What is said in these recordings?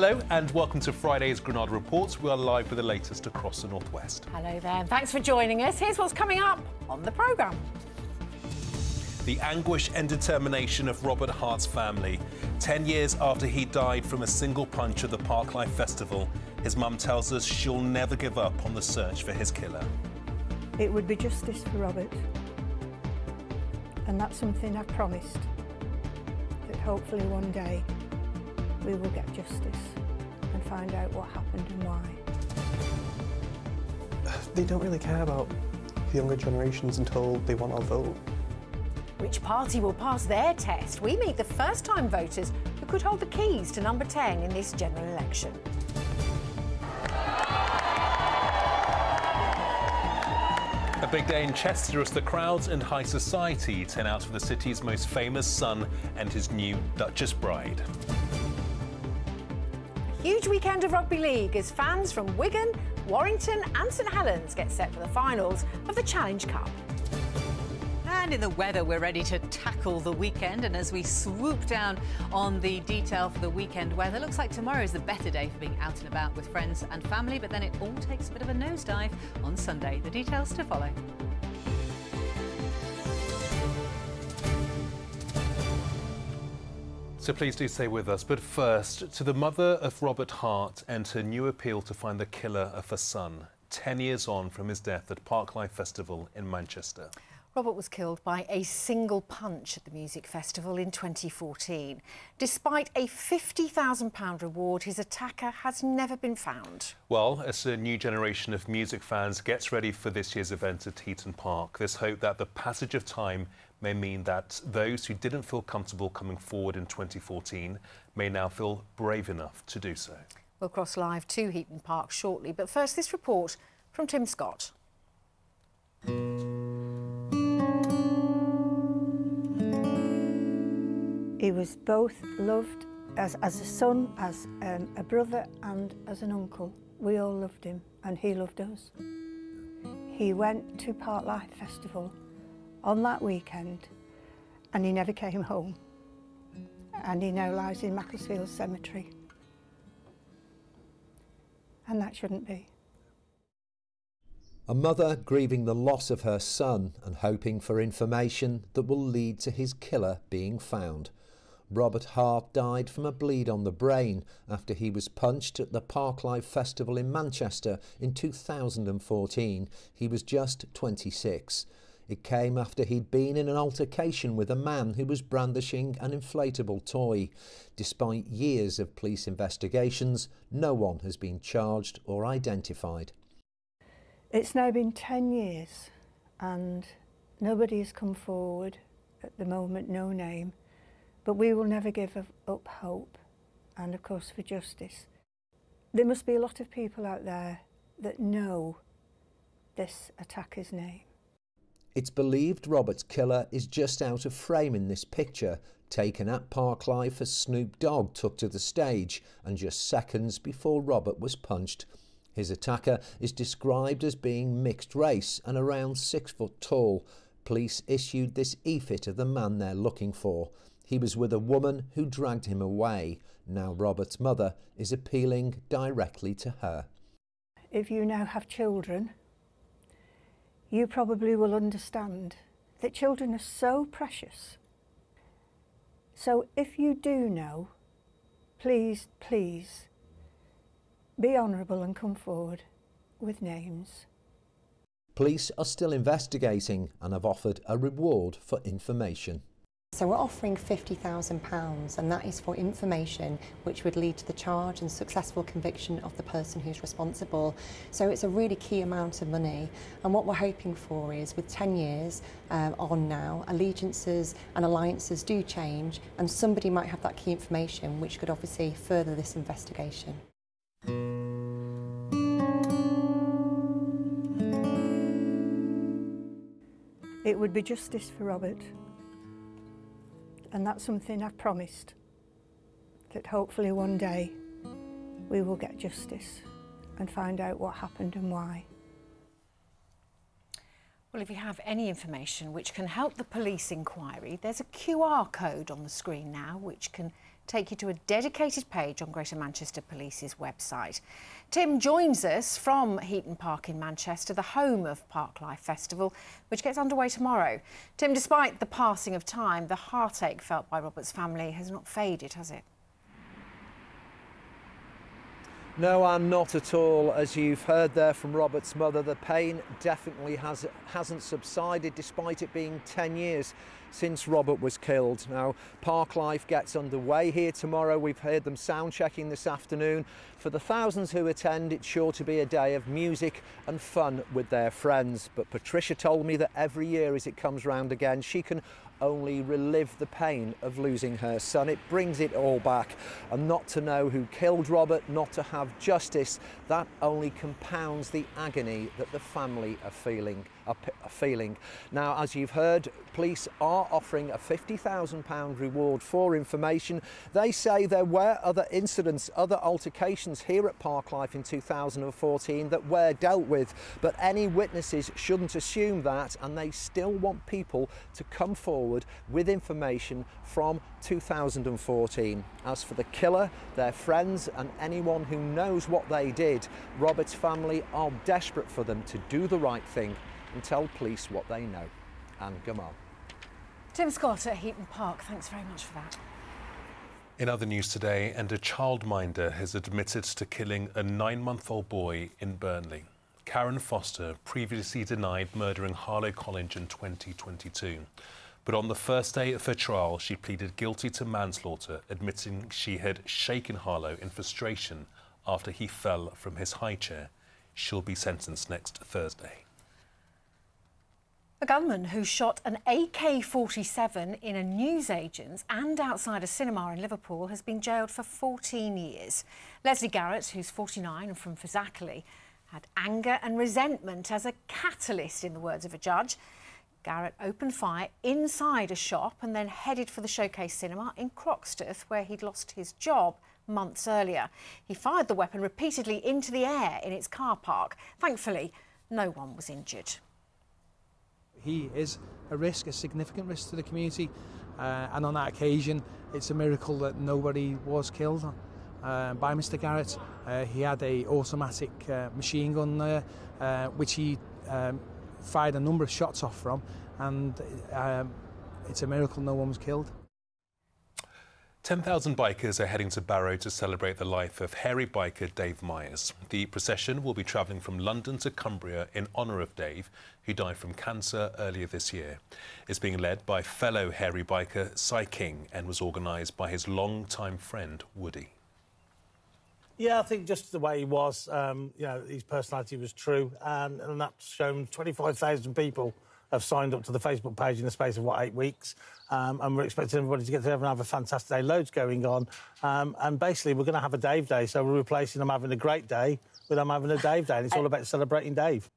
Hello and welcome to Friday's Granada Reports. We are live with the latest across the northwest. Hello there, and thanks for joining us. Here's what's coming up on the programme. The anguish and determination of Robert Hart's family. 10 years after he died from a single punch at the Parklife Festival, his mum tells us she'll never give up on the search for his killer. It would be justice for Robert, and that's something I've promised, that hopefully one day we will get justice and find out what happened and why. They don't really care about the younger generations until they want our vote. Which party will pass their test? We meet the first-time voters who could hold the keys to number 10 in this general election. A big day in Chester as the crowds and high society turn out for the city's most famous son and his new Duchess bride. Huge weekend of rugby league as fans from Wigan, Warrington and St Helens get set for the finals of the Challenge Cup. And in the weather, we're ready to tackle the weekend. And as we swoop down on the detail for the weekend weather, looks like tomorrow is the better day for being out and about with friends and family. But then it all takes a bit of a nosedive on Sunday. The details to follow. So please do stay with us. But first, to the mother of Robert Hart and her new appeal to find the killer of her son, 10 years on from his death at Parklife Festival in Manchester. Robert was killed by a single punch at the music festival in 2014. Despite a £50,000 reward, his attacker has never been found. Well, as a new generation of music fans gets ready for this year's event at Heaton Park, there's hope that the passage of time may mean that those who didn't feel comfortable coming forward in 2014 may now feel brave enough to do so. We'll cross live to Heaton Park shortly, but first this report from Tim Scott. He was both loved as a son, as a brother and as an uncle. We all loved him and he loved us. He went to Parklife Festival on that weekend and he never came home. And he now lies in Macclesfield Cemetery. And that shouldn't be. A mother grieving the loss of her son and hoping for information that will lead to his killer being found. Robert Hart died from a bleed on the brain after he was punched at the Parklife Festival in Manchester in 2014. He was just 26. It came after he'd been in an altercation with a man who was brandishing an inflatable toy. Despite years of police investigations, no one has been charged or identified. It's now been 10 years and nobody has come forward at the moment, no name. But we will never give up hope and, of course, for justice. There must be a lot of people out there that know this attacker's name. It's believed Robert's killer is just out of frame in this picture, taken at Parklife as Snoop Dogg took to the stage and just seconds before Robert was punched. His attacker is described as being mixed race and around 6 foot tall. Police issued this e-fit of the man they're looking for. He was with a woman who dragged him away. Now Robert's mother is appealing directly to her. If you now have children, you probably will understand that children are so precious. So if you do know, please, please, be honourable and come forward with names. Police are still investigating and have offered a reward for information. So we're offering £50,000 and that is for information which would lead to the charge and successful conviction of the person who's responsible. So it's a really key amount of money, and what we're hoping for is, with 10 years on now, allegiances and alliances do change and somebody might have that key information which could obviously further this investigation. It would be justice for Robert. And that's something I've promised, that hopefully one day we will get justice and find out what happened and why. Well, if you have any information which can help the police inquiry, there's a QR code on the screen now which can take you to a dedicated page on Greater Manchester Police's website. Tim joins us from Heaton Park in Manchester, the home of Parklife Festival, which gets underway tomorrow. Tim, despite the passing of time, the heartache felt by Robert's family has not faded, has it? No, and not at all. As you've heard there from Robert's mother, the pain definitely hasn't subsided, despite it being 10 years since Robert was killed. Now, Parklife gets underway here tomorrow. We've heard them sound checking this afternoon. For the thousands who attend, it's sure to be a day of music and fun with their friends. But Patricia told me that every year as it comes round again, she can only relive the pain of losing her son. It brings it all back, and not to know who killed Robert, not to have justice, that only compounds the agony that the family are feeling. Now, as you've heard, police are offering a £50,000 reward for information. They say there were other incidents, other altercations here at Parklife in 2014 that were dealt with, but any witnesses shouldn't assume that, and they still want people to come forward with information from 2014. As for the killer, their friends and anyone who knows what they did, Robert's family are desperate for them to do the right thing and tell police what they know. And Gamal. Tim Scott at Heaton Park, thanks very much for that. In other news today, and a childminder has admitted to killing a 9-month-old boy in Burnley. Karen Foster previously denied murdering Harlow College in 2022. But on the first day of her trial, she pleaded guilty to manslaughter, admitting she had shaken Harlow in frustration after he fell from his high chair. She'll be sentenced next Thursday. A gunman who shot an AK-47 in a newsagent's and outside a cinema in Liverpool has been jailed for 14 years. Leslie Garrett, who's 49 and from Fazakerley, had anger and resentment as a catalyst, in the words of a judge. Garrett opened fire inside a shop and then headed for the Showcase Cinema in Croxteth, where he'd lost his job months earlier. He fired the weapon repeatedly into the air in its car park. Thankfully, no one was injured. He is a risk, a significant risk to the community, and on that occasion it's a miracle that nobody was killed by Mr Garrett. He had an automatic machine gun there, which he fired a number of shots off from, and it's a miracle no one was killed. 10,000 bikers are heading to Barrow to celebrate the life of hairy biker Dave Myers. The procession will be travelling from London to Cumbria in honour of Dave, who died from cancer earlier this year. It's being led by fellow hairy biker Cy King and was organised by his long-time friend Woody. Yeah, I think just the way he was, you know, his personality was true, and that's shown. 25,000 people have signed up to the Facebook page in the space of, 8 weeks. And we're expecting everybody to get together and have a fantastic day. Loads going on. And basically, we're going to have a Dave Day, so we're replacing them having a great day with them having a Dave Day, and it's all about celebrating Dave.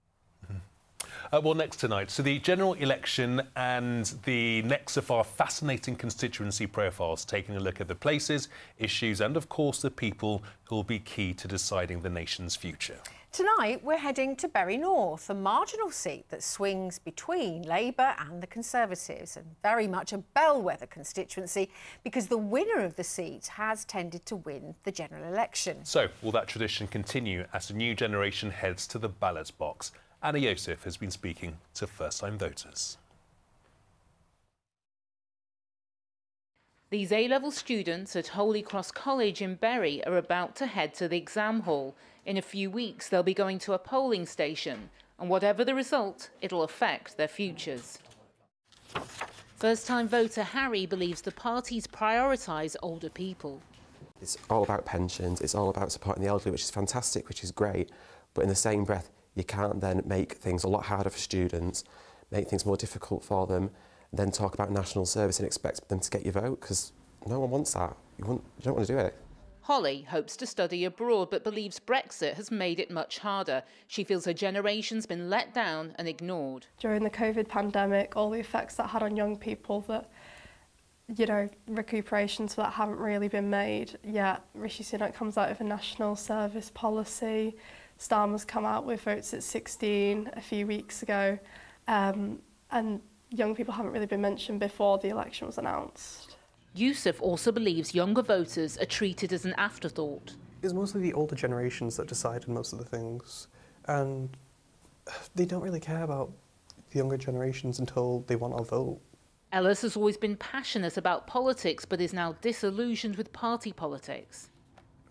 Well, next tonight, so the general election and the next of our fascinating constituency profiles, taking a look at the places, issues and, of course, the people who will be key to deciding the nation's future. Tonight, we're heading to Bury North, a marginal seat that swings between Labour and the Conservatives, and very much a bellwether constituency because the winner of the seat has tended to win the general election. So, will that tradition continue as a new generation heads to the ballot box? Anna Yosef has been speaking to first-time voters. These A-level students at Holy Cross College in Bury are about to head to the exam hall. In a few weeks, they'll be going to a polling station, and whatever the result, it'll affect their futures. First-time voter Harry believes the parties prioritise older people. It's all about pensions, it's all about supporting the elderly, which is fantastic, which is great, but in the same breath, you can't then make things a lot harder for students, make things more difficult for them, then talk about national service and expect them to get your vote, because no one wants that. You don't want to do it. Holly hopes to study abroad but believes Brexit has made it much harder. She feels her generation's been let down and ignored. During the COVID pandemic, all the effects that had on young people, that, you know, recuperations for that haven't really been made yet. Rishi Sunak comes out with a national service policy. Starmer's come out with votes at 16 a few weeks ago, and young people haven't really been mentioned before the election was announced. Yusuf also believes younger voters are treated as an afterthought. It's mostly the older generations that decided most of the things, and they don't really care about the younger generations until they want our vote. Ellis has always been passionate about politics, but is now disillusioned with party politics.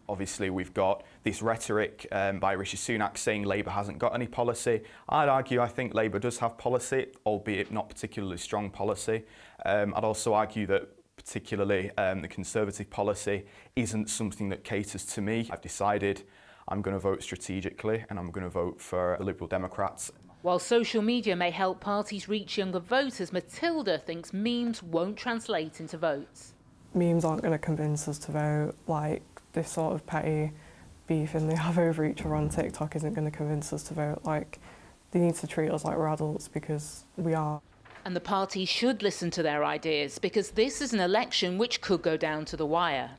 Obviously, we've got this rhetoric by Rishi Sunak saying Labour hasn't got any policy. I'd argue I think Labour does have policy, albeit not particularly strong policy. I'd also argue that particularly the Conservative policy isn't something that caters to me. I've decided I'm going to vote strategically and I'm going to vote for the Liberal Democrats. While social media may help parties reach younger voters, Matilda thinks memes won't translate into votes. Memes aren't going to convince us to vote. Like, this sort of petty beefing they have over each other on TikTok isn't going to convince us to vote. Like, they need to treat us like we're adults, because we are. And the party should listen to their ideas, because this is an election which could go down to the wire.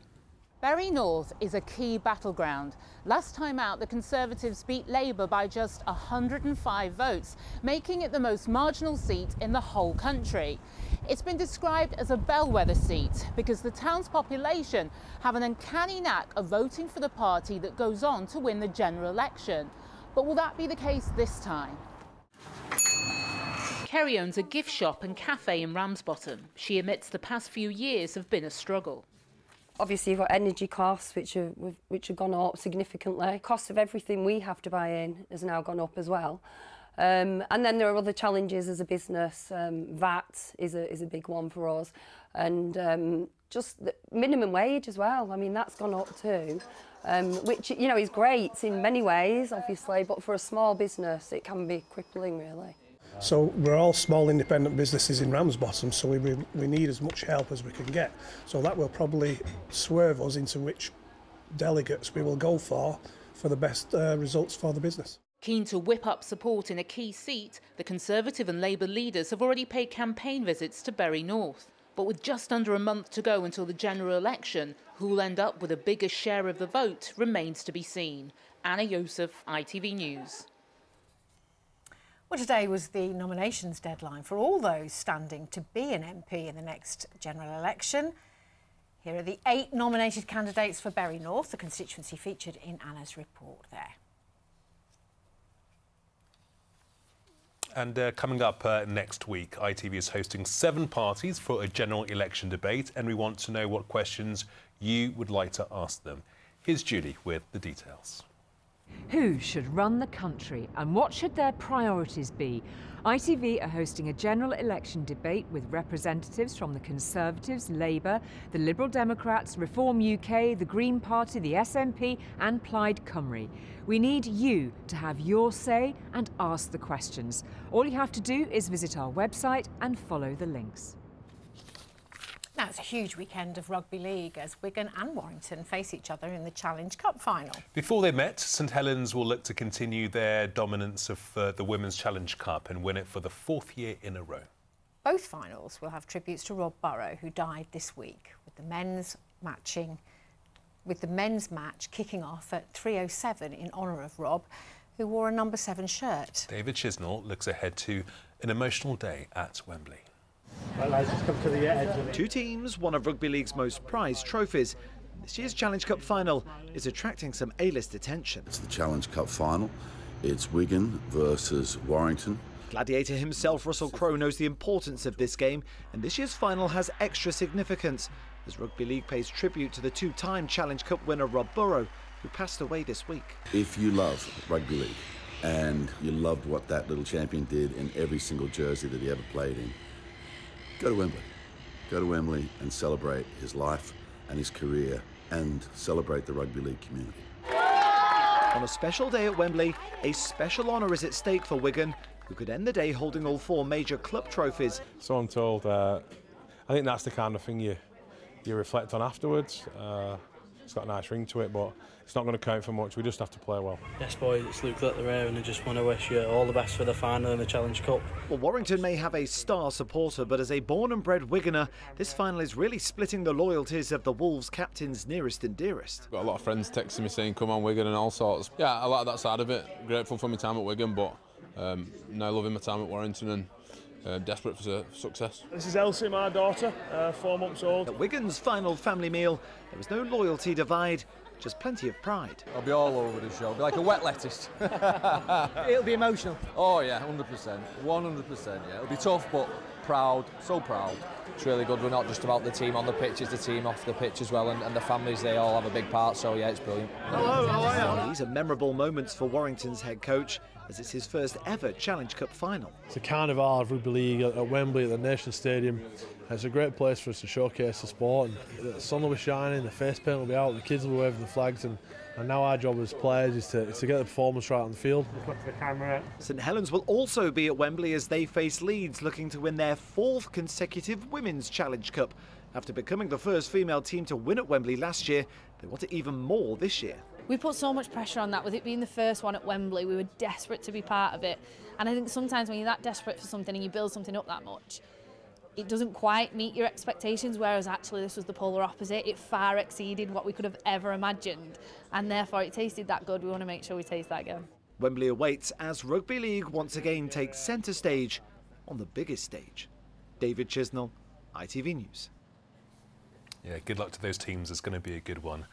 Bury North is a key battleground. Last time out, the Conservatives beat Labour by just 105 votes, making it the most marginal seat in the whole country. It's been described as a bellwether seat because the town's population have an uncanny knack of voting for the party that goes on to win the general election. But will that be the case this time? Kerry owns a gift shop and cafe in Ramsbottom. She admits the past few years have been a struggle. Obviously, you've got energy costs, which have gone up significantly. Cost of everything we have to buy in has now gone up as well. And then there are other challenges as a business. VAT is a big one for us. And just the minimum wage as well. I mean, that's gone up too, which, you know, is great in many ways, obviously, but for a small business, it can be crippling, really. So we're all small independent businesses in Ramsbottom, so we need as much help as we can get. So that will probably swerve us into which delegates we will go for the best results for the business. Keen to whip up support in a key seat, the Conservative and Labour leaders have already paid campaign visits to Bury North. But with just under a month to go until the general election, who'll end up with a bigger share of the vote remains to be seen. Anna Yusuf, ITV News. Well, today was the nominations deadline for all those standing to be an MP in the next general election. Here are the 8 nominated candidates for Bury North, the constituency featured in Anna's report there. And coming up next week, ITV is hosting 7 parties for a general election debate, and we want to know what questions you would like to ask them. Here's Julie with the details. Who should run the country and what should their priorities be? ITV are hosting a general election debate with representatives from the Conservatives, Labour, the Liberal Democrats, Reform UK, the Green Party, the SNP and Plaid Cymru. We need you to have your say and ask the questions. All you have to do is visit our website and follow the links. Now, it's a huge weekend of rugby league as Wigan and Warrington face each other in the Challenge Cup final. Before they met, St Helens will look to continue their dominance of the Women's Challenge Cup and win it for the 4th year in a row. Both finals will have tributes to Rob Burrow, who died this week, with the men's match kicking off at 3:07 in honour of Rob, who wore a number 7 shirt. David Chisnall looks ahead to an emotional day at Wembley. Right, lads, let's come to the edge of it. 2 teams, one of Rugby League's most prized trophies. This year's Challenge Cup final is attracting some A-list attention. It's the Challenge Cup final. It's Wigan versus Warrington. Gladiator himself, Russell Crowe, knows the importance of this game, and this year's final has extra significance as Rugby League pays tribute to the 2-time Challenge Cup winner Rob Burrow, who passed away this week. If you love Rugby League and you loved what that little champion did in every single jersey that he ever played in, go to Wembley. Go to Wembley and celebrate his life and his career and celebrate the rugby league community. On a special day at Wembley, a special honour is at stake for Wigan, who could end the day holding all 4 major club trophies. So I'm told, I think that's the kind of thing you reflect on afterwards. It's got a nice ring to it, but it's not going to count for much. We just have to play well. Yes, boys, it's Luke Littler here, and I just want to wish you all the best for the final and the Challenge Cup. Well, Warrington may have a star supporter, but as a born and bred Wiganer, this final is really splitting the loyalties of the Wolves captains nearest and dearest. Got a lot of friends texting me saying, come on Wigan and all sorts. Yeah, I like that side of it. Grateful for my time at Wigan, but now loving my time at Warrington, and desperate for success. This is Elsie, my daughter, 4 months old. At Wigan's final family meal, there was no loyalty divide, just plenty of pride. I'll be all over the show, I'll be like a wet lettuce. It'll be emotional. Oh yeah, 100%, 100%, yeah. It'll be tough, but proud, so proud. It's really good, we're not just about the team on the pitch, it's the team off the pitch as well, and the families, they all have a big part, so yeah, it's brilliant. Hello, how are you? These are memorable moments for Warrington's head coach, as it's his first ever Challenge Cup final. It's a carnival of rugby league at Wembley at the Nation Stadium. It's a great place for us to showcase the sport. And the sun will be shining, the face paint will be out, the kids will be waving the flags, and now our job as players is to get the performance right on the field. The camera. St Helens will also be at Wembley as they face Leeds, looking to win their 4th consecutive Women's Challenge Cup. After becoming the first female team to win at Wembley last year, they want it even more this year. We put so much pressure on that. With it being the first one at Wembley, we were desperate to be part of it. And I think sometimes when you're that desperate for something and you build something up that much, it doesn't quite meet your expectations, whereas actually this was the polar opposite. It far exceeded what we could have ever imagined, and therefore it tasted that good. We want to make sure we taste that again. Wembley awaits as Rugby League once again takes centre stage on the biggest stage. David Chisnell, ITV News. Yeah, good luck to those teams. It's going to be a good one.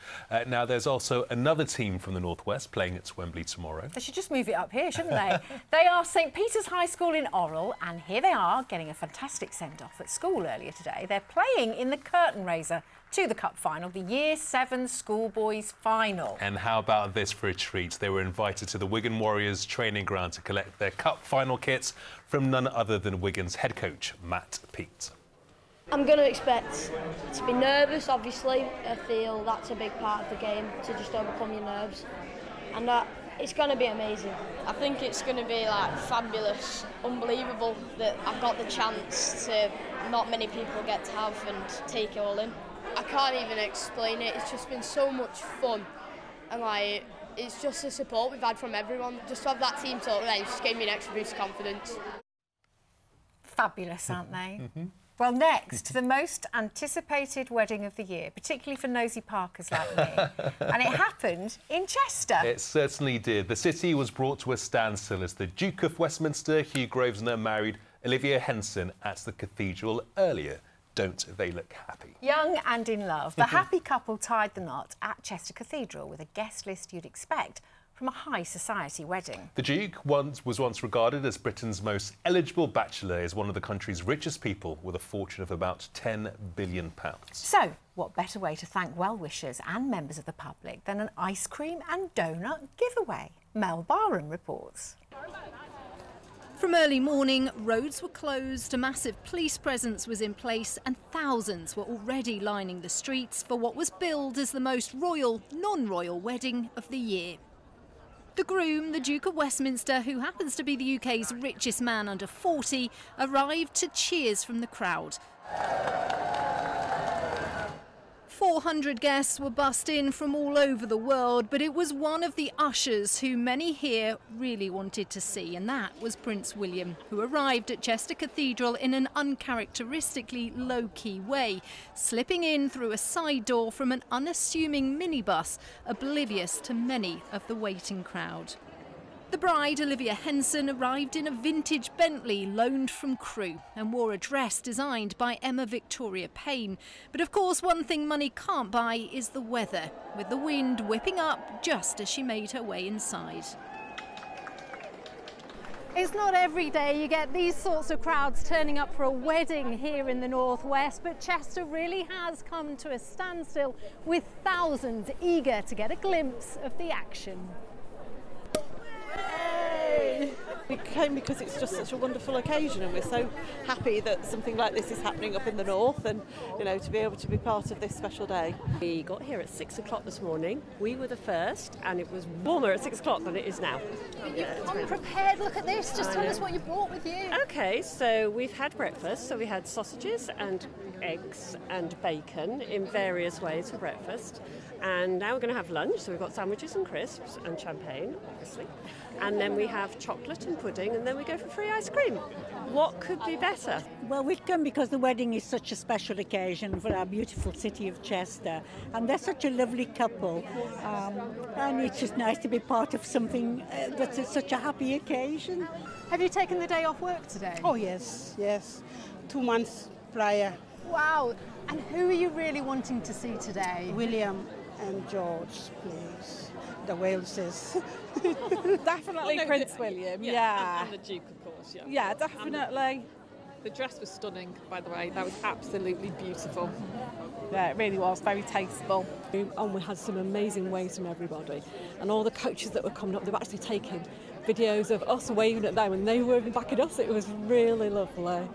Now, there's also another team from the Northwest playing at Wembley tomorrow. They should just move it up here, shouldn't they? They are St Peter's High School in Orrell, and here they are getting a fantastic send-off at school earlier today. They're playing in the curtain raiser to the Cup final, the Year 7 Schoolboys final. And how about this for a treat? They were invited to the Wigan Warriors training ground to collect their Cup final kits from none other than Wigan's head coach, Matt Peat. I'm going to expect to be nervous, obviously. I feel that's a big part of the game, to just overcome your nerves. And it's going to be amazing. I think it's going to be like fabulous, unbelievable that I've got the chance to not many people get to have and take it all in. I can't even explain it. It's just been so much fun. And like, it's just the support we've had from everyone. Just to have that team talk there just gave me an extra boost of confidence. Fabulous, aren't they? Well, next, the most anticipated wedding of the year, particularly for nosy Parkers like me. And it happened in Chester. It certainly did. The city was brought to a standstill as the Duke of Westminster, Hugh Grosvenor, married Olivia Henson at the cathedral earlier. Don't they look happy? Young and in love, the happy couple tied the knot at Chester Cathedral with a guest list you'd expect from a high society wedding. The Duke was once regarded as Britain's most eligible bachelor, is one of the country's richest people with a fortune of about £10 billion. So, what better way to thank well-wishers and members of the public than an ice cream and donut giveaway? Mel Barham reports. From early morning, roads were closed, a massive police presence was in place and thousands were already lining the streets for what was billed as the most royal, non-royal wedding of the year. The groom, the Duke of Westminster, who happens to be the UK's richest man under 40, arrived to cheers from the crowd. 400 guests were bussed in from all over the world, but it was one of the ushers who many here really wanted to see, and that was Prince William, who arrived at Chester Cathedral in an uncharacteristically low-key way, slipping in through a side door from an unassuming minibus, oblivious to many of the waiting crowd. The bride, Olivia Henson, arrived in a vintage Bentley loaned from Crewe and wore a dress designed by Emma Victoria Payne. But of course, one thing money can't buy is the weather, with the wind whipping up just as she made her way inside. It's not every day you get these sorts of crowds turning up for a wedding here in the Northwest, but Chester really has come to a standstill with thousands eager to get a glimpse of the action. We came because it's just such a wonderful occasion, and we're so happy that something like this is happening up in the north, and to be able to be part of this special day. We got here at 6 o'clock this morning. We were the first, and it was warmer at 6 o'clock than it is now. I'm prepared. Look at this. Just tell us what you brought with you. Okay, so we've had breakfast. So we had sausages and eggs and bacon in various ways for breakfast. And now we're going to have lunch, so we've got sandwiches and crisps and champagne, obviously. And then we have chocolate and pudding, and then we go for free ice cream. What could be better? Well, we've come because the wedding is such a special occasion for our beautiful city of Chester, and they're such a lovely couple, and it's just nice to be part of something that's such a happy occasion. Have you taken the day off work today? Oh yes, yes, 2 months prior. Wow, and who are you really wanting to see today? William and George, please. The Waleses. Definitely Prince William, yeah. And the Duke, of course, yeah. Yeah, definitely. The dress was stunning, by the way. That was absolutely beautiful. Yeah, it really was, very tasteful. And we had some amazing waves from everybody. And all the coaches that were coming up, they were actually taking videos of us waving at them, and they were backing us. It was really lovely.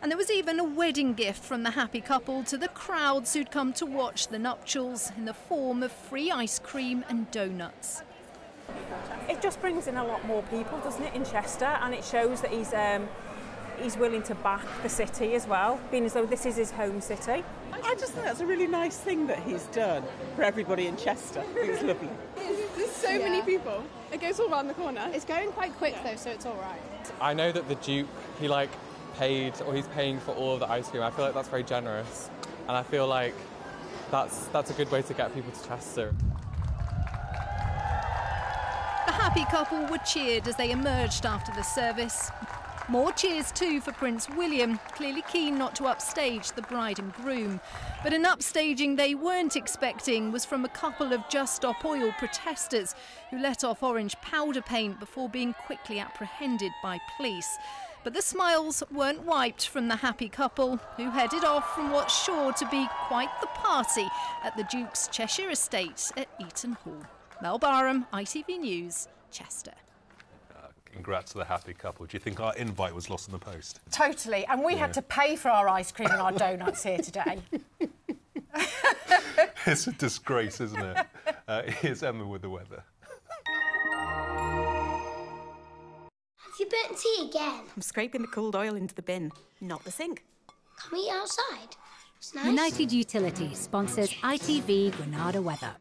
And there was even a wedding gift from the happy couple to the crowds who'd come to watch the nuptials in the form of free ice cream and donuts. It just brings in a lot more people, doesn't it, in Chester, and it shows that he's willing to back the city as well, being as though this is his home city. I just think that's a really nice thing that he's done for everybody in Chester. It was lovely. There's so many people. It goes all around the corner. It's going quite quick though, so it's all right. I know that the Duke, he's paying for all of the ice cream. I feel like that's very generous, and I feel like that's a good way to get people to Chester. The happy couple were cheered as they emerged after the service. More cheers too for Prince William, clearly keen not to upstage the bride and groom. But an upstaging they weren't expecting was from a couple of Just Stop Oil protesters who let off orange powder paint before being quickly apprehended by police. But the smiles weren't wiped from the happy couple, who headed off from what's sure to be quite the party at the Duke's Cheshire estate at Eaton Hall. Mel Barham, ITV News, Chester. Congrats to the happy couple. Do you think our invite was lost in the post? Totally, and we had to pay for our ice cream and our donuts here today. It's a disgrace, isn't it? Here's Emma with the weather. Have you burnt tea again? I'm scraping the cooled oil into the bin, not the sink. Can we eat outside? It's nice. United Utilities sponsors ITV Granada weather.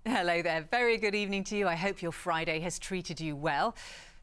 Hello there, very good evening to you. I hope your Friday has treated you well.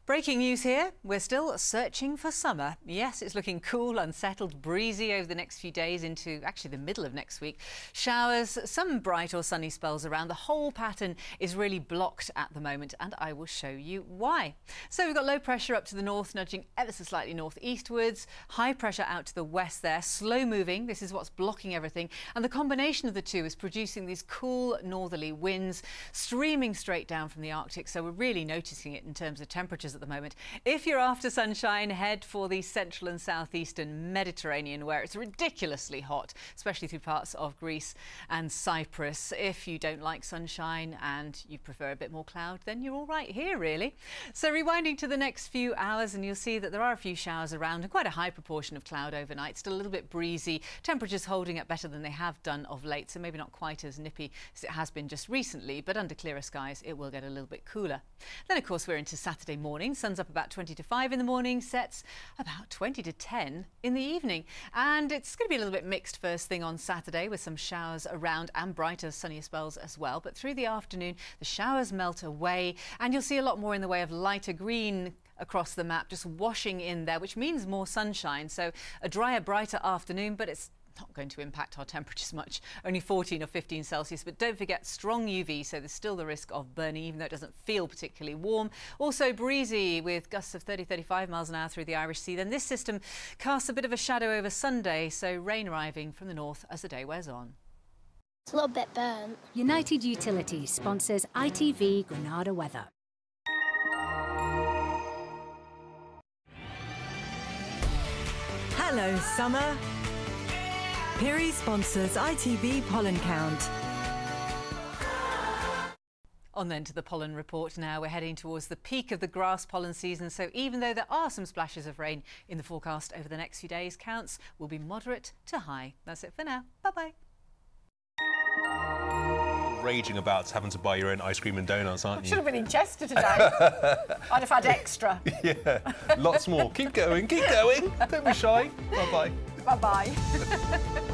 Breaking news here, we're still searching for summer. Yes, it's looking cool, unsettled, breezy over the next few days into actually the middle of next week. Showers, some bright or sunny spells around. The whole pattern is really blocked at the moment, and I will show you why. So we've got low pressure up to the north, nudging ever so slightly northeastwards. High pressure out to the west there, slow moving. This is what's blocking everything. And the combination of the two is producing these cool northerly winds streaming straight down from the Arctic. So we're really noticing it in terms of temperatures at the moment. If you're after sunshine, head for the central and southeastern Mediterranean, where it's ridiculously hot, especially through parts of Greece and Cyprus. If you don't like sunshine and you prefer a bit more cloud, then you're all right here, really. So rewinding to the next few hours, and you'll see that there are a few showers around and quite a high proportion of cloud overnight. Still a little bit breezy. Temperatures holding up better than they have done of late, so maybe not quite as nippy as it has been just recently, but under clearer skies it will get a little bit cooler. Then of course we're into Saturday morning. Sun's up about 20 to 5 in the morning, sets about 20 to 10 in the evening. And it's going to be a little bit mixed first thing on Saturday, with some showers around and brighter, sunnier spells as well. But through the afternoon, the showers melt away, and you'll see a lot more in the way of lighter green across the map, just washing in there, which means more sunshine. So a drier, brighter afternoon, but it's not going to impact our temperatures much, only 14 or 15 Celsius. But don't forget, strong UV, so there's still the risk of burning, even though it doesn't feel particularly warm. Also breezy, with gusts of 30-35 miles an hour through the Irish Sea. Then this system casts a bit of a shadow over Sunday, so rain arriving from the north as the day wears on. It's a little bit burnt. United Utilities sponsors ITV Granada weather. Hello, summer. Piri sponsors ITV Pollen Count. On then to the pollen report now. We're heading towards the peak of the grass pollen season, so even though there are some splashes of rain in the forecast over the next few days, counts will be moderate to high. That's it for now. Bye-bye. Raging about having to buy your own ice cream and donuts, aren't you? Should have been in Chester today. I'd have had extra. Yeah, lots more. Keep going, keep going. Don't be shy. Bye-bye. Bye-bye.